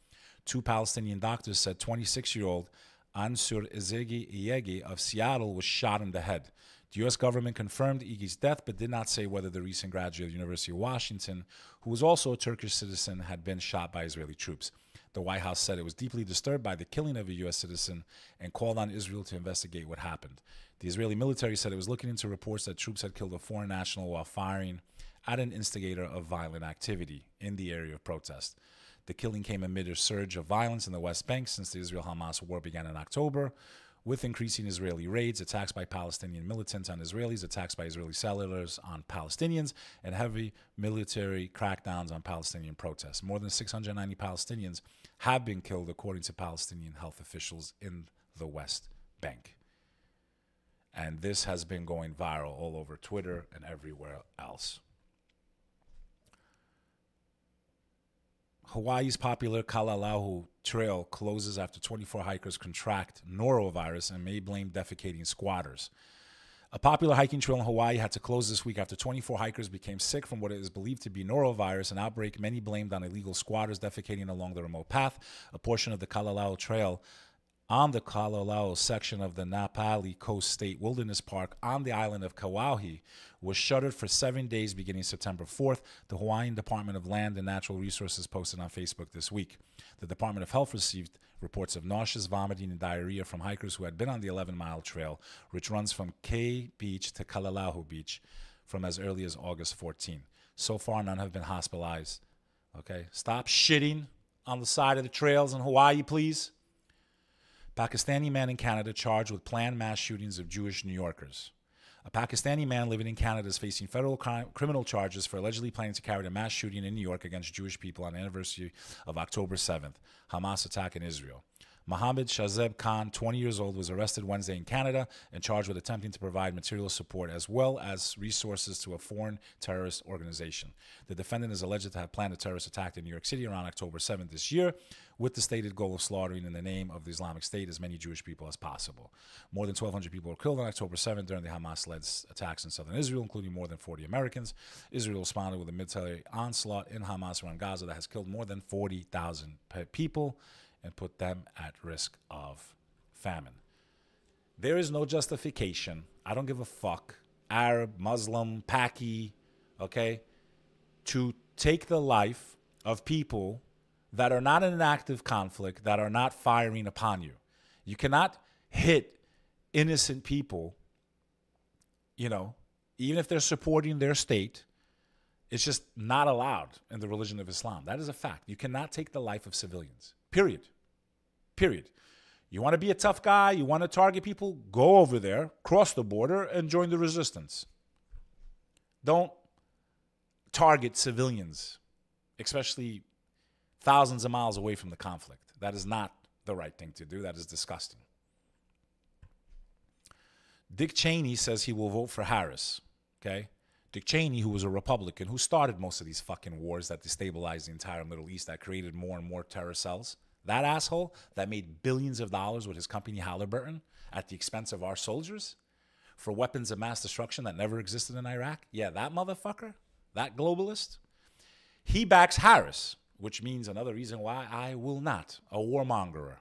2 Palestinian doctors said 26-year-old Ansur Ezegi Iyegi of Seattle was shot in the head. The U.S. government confirmed Igi's death, but did not say whether the recent graduate of the University of Washington, who was also a Turkish citizen, had been shot by Israeli troops. the White House said it was deeply disturbed by the killing of a U.S. citizen and called on Israel to investigate what happened. The Israeli military said it was looking into reports that troops had killed a foreign national while firing at an instigator of violent activity in the area of protest. The killing came amid a surge of violence in the West Bank since the Israel-Hamas war began in October, with increasing Israeli raids, attacks by Palestinian militants on Israelis, attacks by Israeli settlers on Palestinians, and heavy military crackdowns on Palestinian protests. More than 690 Palestinians have been killed, according to Palestinian health officials in the West Bank. And this has been going viral all over Twitter and everywhere else. Hawaii's popular Kalalau Trail closes after 24 hikers contract norovirus and may blame defecating squatters. A popular hiking trail in Hawaii had to close this week after 24 hikers became sick from what is believed to be norovirus, an outbreak many blamed on illegal squatters defecating along the remote path. A portion of the Kalalau Trail on the Kalalau section of the Napali Coast State Wilderness Park on the island of Kauai was shuttered for 7 days beginning September 4th, the Hawaiian Department of Land and Natural Resources posted on Facebook this week. The Department of Health received reports of nauseous, vomiting, and diarrhea from hikers who had been on the 11-mile trail, which runs from Kei Beach to Kalalau Beach from as early as August 14. So far, none have been hospitalized. Okay, stop shitting on the side of the trails in Hawaii, please. Pakistani man in Canada charged with planned mass shootings of Jewish New Yorkers. A Pakistani man living in Canada is facing federal criminal charges for allegedly planning to carry out a mass shooting in New York against Jewish people on the anniversary of October 7th, Hamas attack in Israel. Mohammed Shazeb Khan, 20 years old, was arrested Wednesday in Canada and charged with attempting to provide material support as well as resources to a foreign terrorist organization. The defendant is alleged to have planned a terrorist attack in New York City around October 7th this year, with the stated goal of slaughtering in the name of the Islamic State as many Jewish people as possible. More than 1,200 people were killed on October 7th during the Hamas-led attacks in southern Israel, including more than 40 Americans. Israel responded with a military onslaught in Hamas around Gaza that has killed more than 40,000 people and put them at risk of famine. There is no justification. I don't give a fuck. Arab, Muslim, Paki, okay, to take the life of people that are not in an active conflict, that are not firing upon you. You cannot hit innocent people, you know, even if they're supporting their state. It's just not allowed in the religion of Islam. That is a fact. You cannot take the life of civilians. Period. Period. You want to be a tough guy, you want to target people, go over there, cross the border, and join the resistance. Don't target civilians, especially thousands of miles away from the conflict. That is not the right thing to do. That is disgusting. Dick Cheney says he will vote for Harris. Okay? Dick Cheney, who was a Republican, who started most of these fucking wars that destabilized the entire Middle East, that created more and more terror cells. That asshole that made billions of dollars with his company Halliburton at the expense of our soldiers for weapons of mass destruction that never existed in Iraq. Yeah, that motherfucker, that globalist, he backs Harris, which means another reason why I will not, a warmongerer.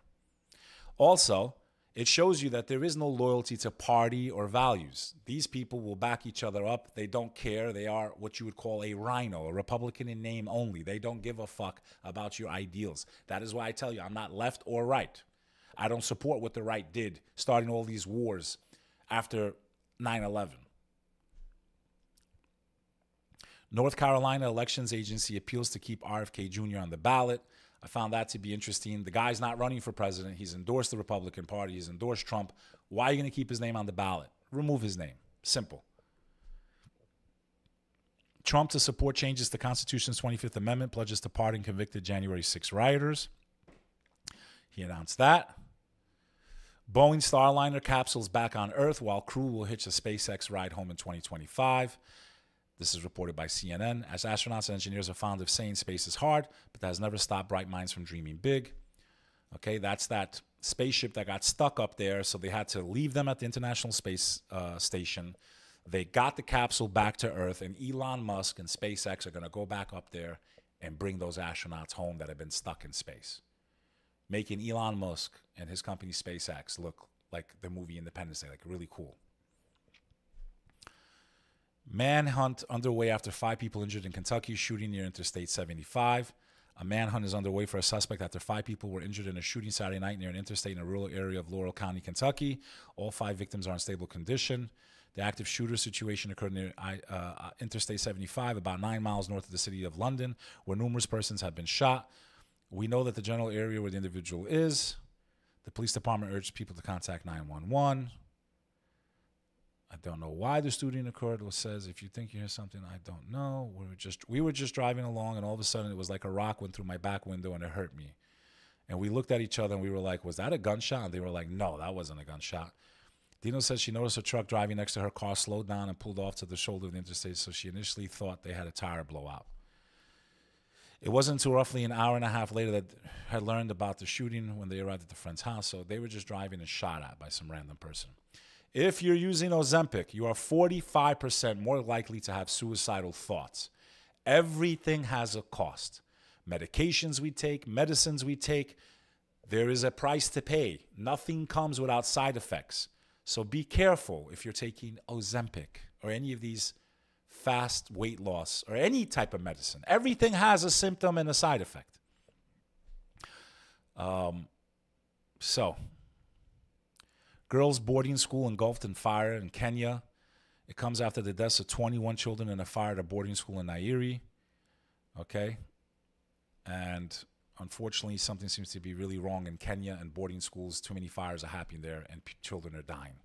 Also, it shows you that there is no loyalty to party or values. These people will back each other up. They don't care. They are what you would call a rhino, a Republican in name only. They don't give a fuck about your ideals. That is why I tell you, I'm not left or right. I don't support what the right did, starting all these wars after 9/11. North Carolina Elections Agency appeals to keep RFK Jr. on the ballot. I found that to be interesting. The guy's not running for president. He's endorsed the Republican Party. He's endorsed Trump. Why are you going to keep his name on the ballot? Remove his name. Simple. Trump to support changes to Constitution's 25th Amendment, pledges to pardon convicted January 6 rioters. He announced that. Boeing Starliner capsules back on Earth while crew will hitch a SpaceX ride home in 2025. This is reported by CNN. As astronauts and engineers are fond of saying space is hard, but that has never stopped bright minds from dreaming big. Okay, that's that spaceship that got stuck up there, so they had to leave them at the International Space Station. They got the capsule back to Earth, and Elon Musk and SpaceX are going to go back up there and bring those astronauts home that have been stuck in space, making Elon Musk and his company SpaceX look like the movie Independence Day, like really cool. Manhunt underway after 5 people injured in Kentucky shooting near Interstate 75. A manhunt is underway for a suspect after 5 people were injured in a shooting Saturday night near an interstate in a rural area of Laurel County, Kentucky. All 5 victims are in stable condition. The active shooter situation occurred near Interstate 75, about 9 miles north of the city of London, where numerous persons have been shot. We know that the general area where the individual is. The police department urged people to contact 911. I don't know why the shooting occurred. It says, if you think you hear something, I don't know. We were just driving along, and all of a sudden it was like a rock went through my back window and it hurt me. And we looked at each other and we were like, was that a gunshot? And they were like, no, that wasn't a gunshot. Dino says she noticed a truck driving next to her car slowed down and pulled off to the shoulder of the interstate, so she initially thought they had a tire blowout. It wasn't until roughly an hour and a half later that had learned about the shooting when they arrived at the friend's house, so they were just driving and shot at by some random person. If you're using Ozempic, you are 45% more likely to have suicidal thoughts. Everything has a cost. Medications we take, medicines we take, there is a price to pay. Nothing comes without side effects. So be careful if you're taking Ozempic or any of these fast weight loss or any type of medicine. Everything has a symptom and a side effect. Girls' boarding school engulfed in fire in Kenya. It comes after the deaths of 21 children in a fire at a boarding school in Nairi. Okay? And unfortunately, something seems to be really wrong in Kenya and boarding schools. Too many fires are happening there and children are dying.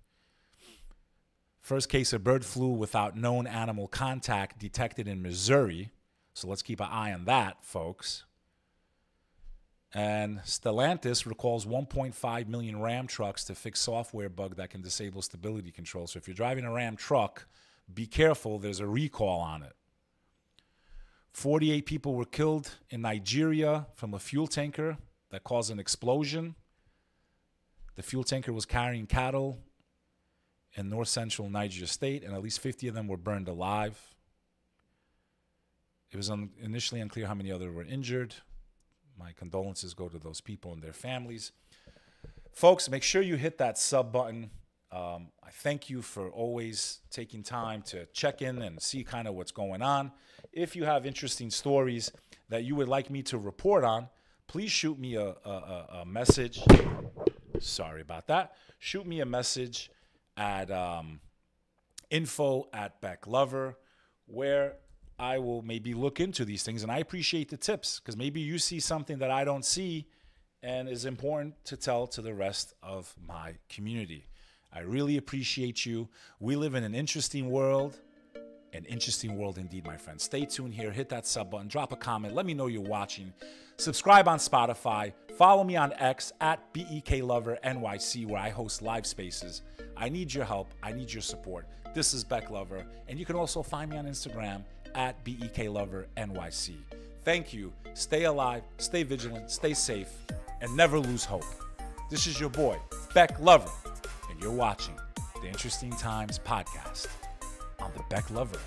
First case of bird flu without known animal contact detected in Missouri. So let's keep an eye on that, folks. And Stellantis recalls 1.5 million Ram trucks to fix software bug that can disable stability control. So if you're driving a Ram truck, be careful. There's a recall on it. 48 people were killed in Nigeria from a fuel tanker that caused an explosion. The fuel tanker was carrying cattle in north-central Niger State, and at least 50 of them were burned alive. It was initially unclear how many others were injured. My condolences go to those people and their families. Folks, make sure you hit that sub button. I thank you for always taking time to check in and see kind of what's going on. If you have interesting stories that you would like me to report on, please shoot me a message. Sorry about that. Shoot me a message at info@Bek Lover, where I will maybe look into these things. And I appreciate the tips, because maybe you see something that I don't see and is important to tell to the rest of my community. I really appreciate you. We live in an interesting world. An interesting world indeed, my friends. Stay tuned here. Hit that sub button. Drop a comment. Let me know you're watching. Subscribe on Spotify. Follow me on X at BekLoverNYC, where I host live spaces. I need your help. I need your support. This is Bek Lover. And you can also find me on Instagram at BekLoverNYC. Thank you. Stay alive, stay vigilant, stay safe, and never lose hope. This is your boy, Bek Lover, and you're watching the Interesting Times podcast on the Bek Lover